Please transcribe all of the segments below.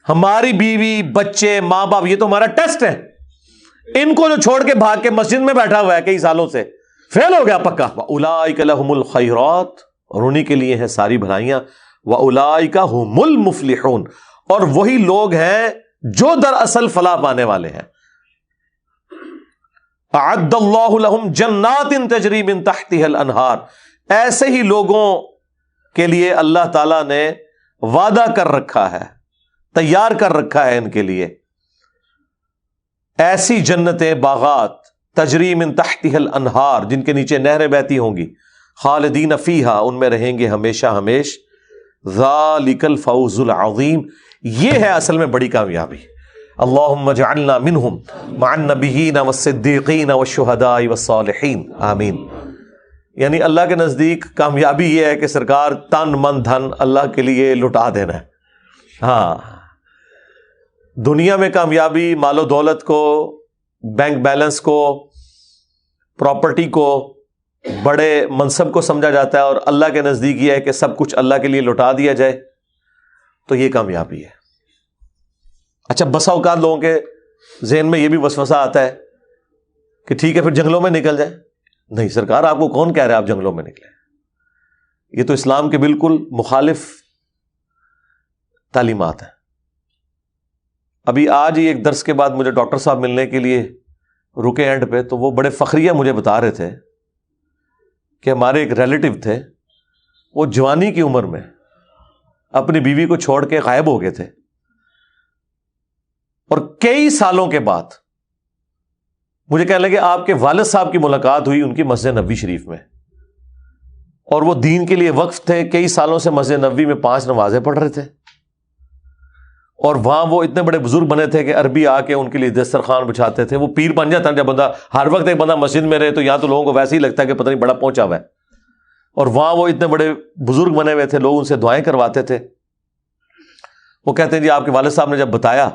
ہماری بیوی بچے ماں باپ یہ تو ہمارا ٹیسٹ ہے. ان کو جو چھوڑ کے بھاگ کے مسجد میں بیٹھا ہوا ہے کئی سالوں سے, فیل ہو گیا پکا. اولئک لہم الخیرات, اور انہی کے لیے ہیں ساری بھلائیاں. واولئک هم المفلحون, اور وہی لوگ ہیں جو دراصل فلاح پانے والے ہیں. اعد اللہ لہم جنات تجری من تحتها الانہار, ایسے ہی لوگوں کے لیے اللہ تعالی نے وعدہ کر رکھا ہے, تیار کر رکھا ہے ان کے لیے ایسی جنتیں, باغات, تجری من تحتها الانہار, جن کے نیچے نہریں بہتی ہوں گی. خالدین فیہا, ان میں رہیں گے ہمیشہ ہمیش. ذالک الفوز العظیم, یہ ہے اصل میں بڑی کامیابی. اللہم اجعلنا منہم مع النبیین والصدیقین والشہداء والصالحین, آمین. یعنی اللہ کے نزدیک کامیابی یہ ہے کہ سرکار تن من دھن اللہ کے لیے لٹا دینا ہے. ہاں, دنیا میں کامیابی مال و دولت کو, بینک بیلنس کو, پراپرٹی کو, بڑے منصب کو سمجھا جاتا ہے, اور اللہ کے نزدیک یہ ہے کہ سب کچھ اللہ کے لیے لٹا دیا جائے, تو یہ کامیابی ہے. اچھا, بسا اوقات لوگوں کے ذہن میں یہ بھی وسوسہ آتا ہے کہ ٹھیک ہے پھر جنگلوں میں نکل جائیں. نہیں سرکار, آپ کو کون کہہ رہا ہے آپ جنگلوں میں نکلیں؟ یہ تو اسلام کے بالکل مخالف تعلیمات ہیں. ابھی آج ہی ایک درس کے بعد مجھے ڈاکٹر صاحب ملنے کے لیے رکے اینڈ پہ, تو وہ بڑے فخریہ مجھے بتا رہے تھے کہ ہمارے ایک ریلیٹیو تھے, وہ جوانی کی عمر میں اپنی بیوی کو چھوڑ کے غائب ہو گئے تھے, اور کئی سالوں کے بعد مجھے کہنے لگے آپ کے والد صاحب کی ملاقات ہوئی ان کی مسجد نبوی شریف میں, اور وہ دین کے لیے وقف تھے. کئی سالوں سے مسجد نبوی میں 5 نمازیں پڑھ رہے تھے, اور وہاں وہ اتنے بڑے بزرگ بنے تھے کہ عربی آ کے ان کے لیے دسترخوان بچھاتے تھے. وہ پیر بن جاتا ہے جب بندہ ہر وقت ایک بندہ مسجد میں رہے, تو یہاں تو لوگوں کو ویسے ہی لگتا ہے کہ پتہ نہیں بڑا پہنچا ہوا ہے. اور وہاں وہ اتنے بڑے بزرگ بنے ہوئے تھے, لوگ ان سے دعائیں کرواتے تھے. وہ کہتے ہیں جی آپ کے والد صاحب نے جب بتایا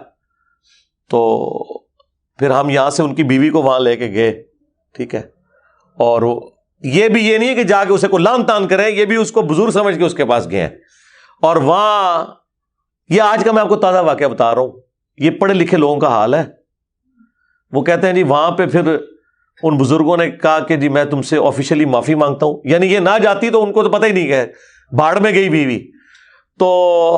تو پھر ہم یہاں سے ان کی بیوی کو وہاں لے کے گئے, ٹھیک ہے, اور یہ بھی یہ نہیں ہے کہ جا کے اسے کو لان تان کریں, یہ بھی اس کو بزرگ سمجھ کے اس کے پاس گئے ہیں. اور وہاں یہ آج کا میں آپ کو تازہ واقعہ بتا رہا ہوں, یہ پڑھے لکھے لوگوں کا حال ہے. وہ کہتے ہیں جی وہاں پہ پھر ان بزرگوں نے کہا کہ جی میں تم سے آفیشلی معافی مانگتا ہوں. یعنی یہ نہ جاتی تو ان کو تو پتہ ہی نہیں کہ بھاڑ میں گئی بیوی, تو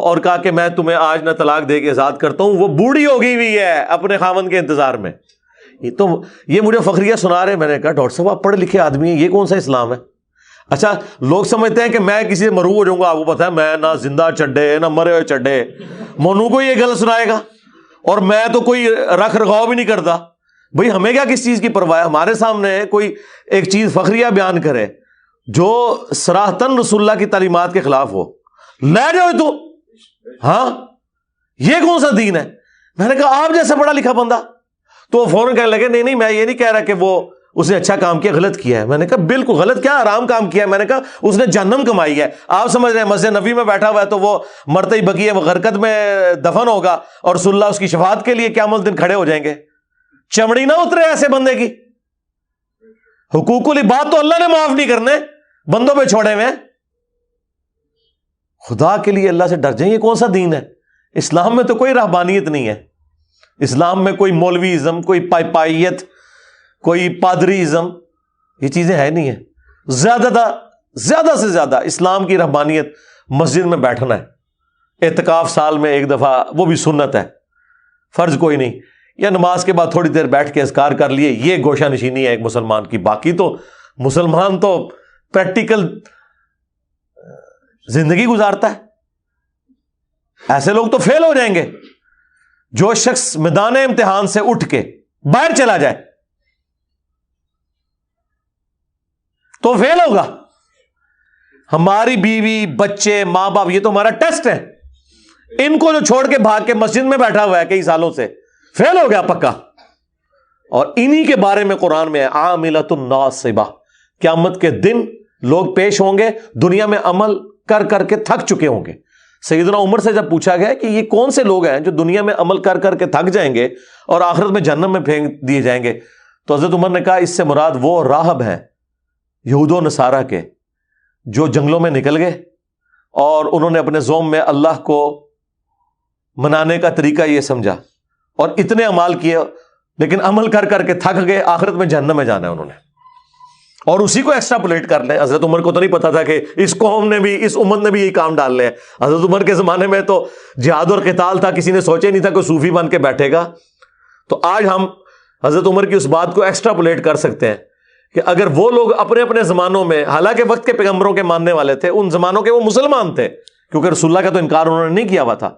اور کہا کہ میں تمہیں آج نہ طلاق دے کے آزاد کرتا ہوں. وہ بوڑھی ہو گئی ہوئی ہے اپنے خاوند کے انتظار میں. یہ مجھے فخریہ سنا رہے. میں نے کہا ڈاکٹر صاحب آپ پڑھے لکھے آدمی ہیں, یہ کون سا اسلام ہے؟ اچھا, لوگ سمجھتے ہیں کہ میں کسی سے مرعوب ہو جاؤں گا, آپ کو پتا ہے میں نہ زندہ چڈے نہ مرے ہوئے چڈے, مونو کو یہ غلط سنائے گا, اور میں تو کوئی رکھ رکھاؤ بھی نہیں کرتا. بھئی ہمیں کیا کس چیز کی پرواہ ہے؟ ہمارے سامنے کوئی ایک چیز فخریہ بیان کرے جو صراحتاً رسول اللہ کی تعلیمات کے خلاف ہو, لے جاؤ تو. ہاں, یہ کون سا دین ہے؟ میں نے کہا آپ جیسا پڑھا لکھا بندہ. تو وہ فوراً کہنے لگے نہیں میں یہ نہیں کہہ رہا کہ وہ اس نے اچھا کام کیا, غلط کیا ہے. میں نے کہا بالکل غلط کیا, حرام کام کیا ہے. میں نے کہا اس نے جہنم کمائی ہے. آپ سمجھ رہے ہیں مسجد نبوی میں بیٹھا ہوا ہے تو وہ مرتے ہی بقیہ غرقت میں دفن ہوگا, اور رسول اللہ اس کی شفاعت کے لیے قیامت دن کھڑے ہو جائیں گے. چمڑی نہ اترے ایسے بندے کی. حقوق العباد تو اللہ نے معاف نہیں کرنے, بندوں پہ چھوڑے ہوئے. خدا کے لیے اللہ سے ڈر جائیں. یہ کون سا دین ہے؟ اسلام میں تو کوئی رہبانیت نہیں ہے. اسلام میں کوئی مولوی ازم, کوئی پائیت, کوئی پادری ازم, یہ چیزیں ہے نہیں ہیں. زیادہ سے زیادہ اسلام کی رہبانیت مسجد میں بیٹھنا ہے, اعتکاف سال میں ایک دفعہ, وہ بھی سنت ہے, فرض کوئی نہیں, یا نماز کے بعد تھوڑی دیر بیٹھ کے اذکار کر لیے, یہ گوشہ نشینی ہے ایک مسلمان کی. باقی تو مسلمان تو پریکٹیکل زندگی گزارتا ہے. ایسے لوگ تو فیل ہو جائیں گے. جو شخص میدان امتحان سے اٹھ کے باہر چلا جائے تو فیل ہوگا. ہماری بیوی بچے ماں باپ یہ تو ہمارا ٹیسٹ ہے. ان کو جو چھوڑ کے بھاگ کے مسجد میں بیٹھا ہوا ہے کئی سالوں سے, فیل ہو گیا پکا. اور انہی کے بارے میں قرآن میں عاملۃ ناصبہ, قیامت کے دن لوگ پیش ہوں گے دنیا میں عمل کر کر کے تھک چکے ہوں گے. سیدنا عمر سے جب پوچھا گیا کہ یہ کون سے لوگ ہیں جو دنیا میں عمل کر کر کے تھک جائیں گے اور آخرت میں جہنم میں پھینک دیے جائیں گے, تو حضرت عمر نے کہا اس سے مراد وہ راہب ہیں یہود و نصارہ کے جو جنگلوں میں نکل گئے اور انہوں نے اپنے زوم میں اللہ کو منانے کا طریقہ یہ سمجھا اور اتنے عمال کیے، لیکن عمل کر کر کے تھک گئے، آخرت میں جہنم میں جانا ہے انہوں نے، اور اسی کو ایکسٹراپولیٹ کر لیں۔ حضرت عمر کو تو نہیں پتا تھا کہ اس قوم نے بھی، اس امت نے بھی یہی کام ڈال لے ہیں۔ حضرت عمر کے زمانے میں تو جہاد اور قتال تھا، کسی نے سوچا ہی نہیں تھا کہ صوفی بن کے بیٹھے گا۔ تو آج ہم حضرت عمر کی اس بات کو ایکسٹراپولیٹ کر سکتے ہیں کہ اگر وہ لوگ اپنے اپنے زمانوں میں، حالانکہ وقت کے پیغمبروں کے ماننے والے تھے، ان زمانوں کے وہ مسلمان تھے کیونکہ رسول اللہ کا تو انکار انہوں نے نہیں کیا ہوا تھا،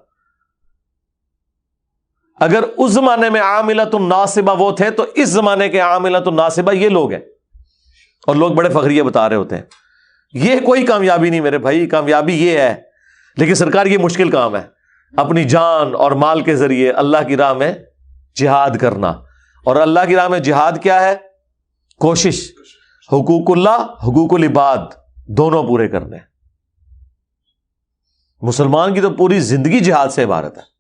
اگر اس زمانے میں عاملۃ الناصبہ وہ تھے تو اس زمانے کے عاملۃ الناصبہ یہ لوگ ہیں، اور لوگ بڑے فخریہ بتا رہے ہوتے ہیں۔ یہ کوئی کامیابی نہیں میرے بھائی، کامیابی یہ ہے، لیکن سرکار یہ مشکل کام ہے، اپنی جان اور مال کے ذریعے اللہ کی راہ میں جہاد کرنا۔ اور اللہ کی راہ میں جہاد کیا ہے؟ کوشش، حقوق اللہ، حقوق العباد دونوں پورے کرنے۔ مسلمان کی تو پوری زندگی جہاد سے عبارت ہے۔